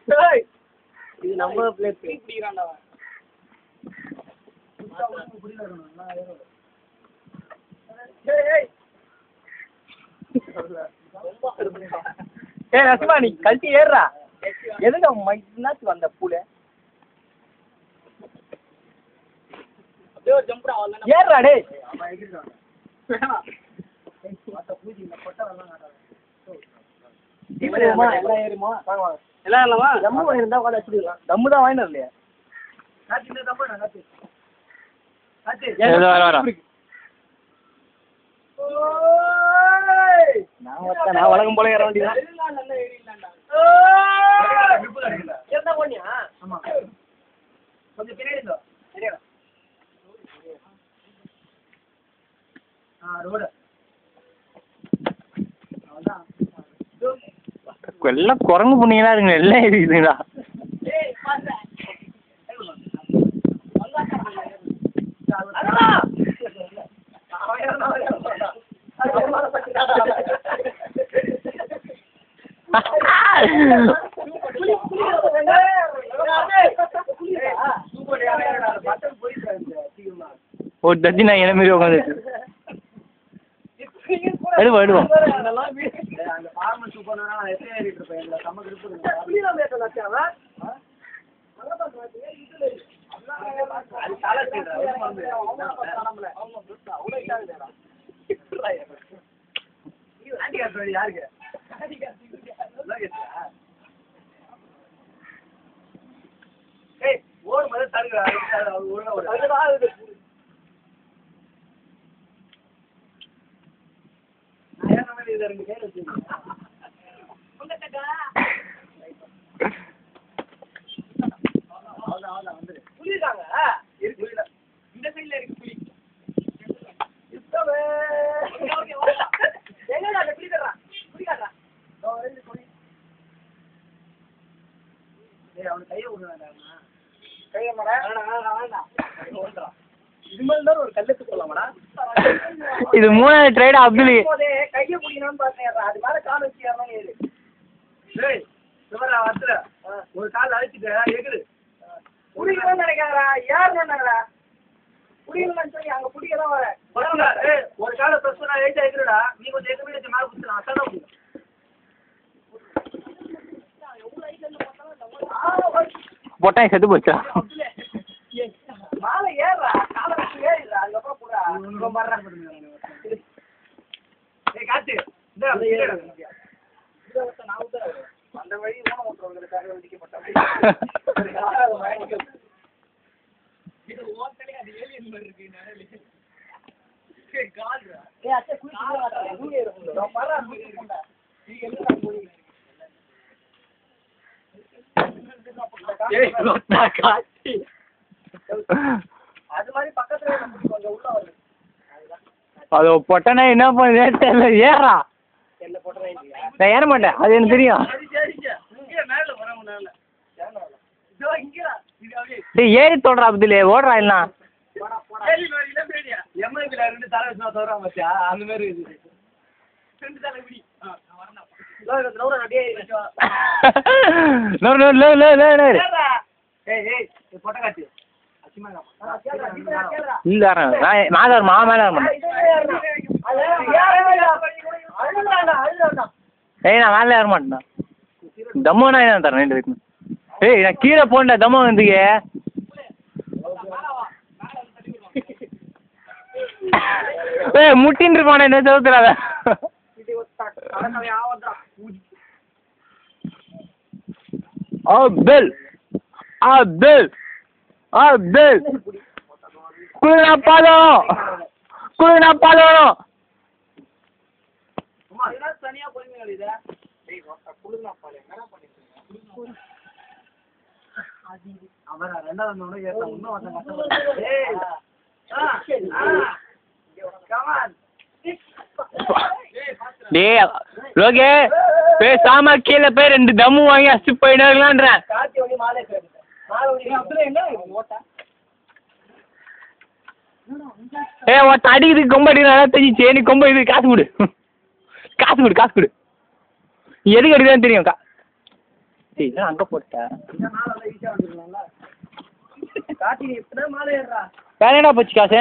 இது நம்ம பிளேட் பிடிக்கிறான்டா ஏய் நசிமா நீ கழட்டி ஏறுறா. எதுக்கு மைனாச்சு வந்த பூல அப்படியே ஒரு ஜம்ப்டா வரல ஏறுறா டேய். எல்லாம் ஏறுமா வாங்க வாங்க எல்லாம் இல்லவா தம்மு வாங்கிருந்தா உட்காந்து வச்சுக்கலாம். தம்மு தான் வாங்கிட்டு வரலையா? நான் வழக்கம் போல ஏற வேண்டியதான். கொஞ்சம் பின்னாடி எல்லாம் குரங்கு புண்ணிங்களா இருக்குங்க. எல்லாம் இருக்குதுங்களா? ஒரு தத்தி நான் என்ன மாரி உட்காந்து எடுவோம் எடுவோம். யாருக்கு ஓடு மாதிரி தடுக்கிறா இந்த சைடுல இருக்கு புலி அவனு கையை ஒரு கல்லுக்கு சொல்லமாடா. இது 3வது ட்ரைடா அப்துல் கையை பிடிக்கணும்னு பார்த்தேன். அது மேல கால் வச்சு ஏறணும். ஒரு கால் அழைச்சிட்டு எகுது குடிக்கணும்னு நினைக்காதா? ஏறணும்னாங்களா? குடிக்கணும்னு சொல்லி அங்க குடிக்கதான் வர ஒரு காலை பிரஸ் பண்ணா ஏஜா எகுறடா. நீ கொஞ்சம் எங்க வீடு மேல குடிச்சு அசாதான் முடியும். பொட்டாய் செத்து போச்சா? மாலை ஏறா காலை வச்சு ஏறிடா. அதுக்கப்புறம் கூட காத்து அந்த வழி ஊனமுற்றவர்களுக்காக ஒதுக்கப்பட்ட அது மாதிரி பக்கத்துல கொஞ்சம் உள்ள வருது. அது பொட்டனா என்ன பண்ண ஏறா நான் ஏற மாட்டேன். அது எனக்கு தெரியும். ஏறி தொடரா அப்துல் ஓடுறா இல்ல அந்த மாதிரி இல்ல நான் மா மேல ஏய் நான் மேலே ஏற மாட்டேன்டா. தம்மனா என்ன தரேன் 2 இருக்கு. ஏய் நான் கீழே போண்டா தம்மா வந்துக்கு. ஏய் முட்டின்னு இருப்பானே என்ன செவுத்துறாத. அப்துல் அப்துல் அப்துல் குளினா பாலம் குளினா பாலம் தனியா போறீங்க. அவரா 2வது ஏற்ற இன்னும் டேய் லோகே பேசாம கீழே போய் 2 தம்மு வாங்கி அடிச்சு போயிடலான்றேன். ஏய் ஒருத்த அடிக்கிறதுக்கு கொம்பு அடிக்கிறான் தெரிஞ்சிச்சு. நீ கொம்பு இது காசு கொடு காசு கொடு காசு கொடு. எதுக்கு அடிக்கிறான்னு தெரியும். சரி இதெல்லாம் அங்கே போட்டேன். இந்த மாலை ஈஸியாக வந்துருக்கலாம்ல. காட்டி நீ இப்பதான் மாலை ஏறுறா. வேற என்னடா போச்சு காசு?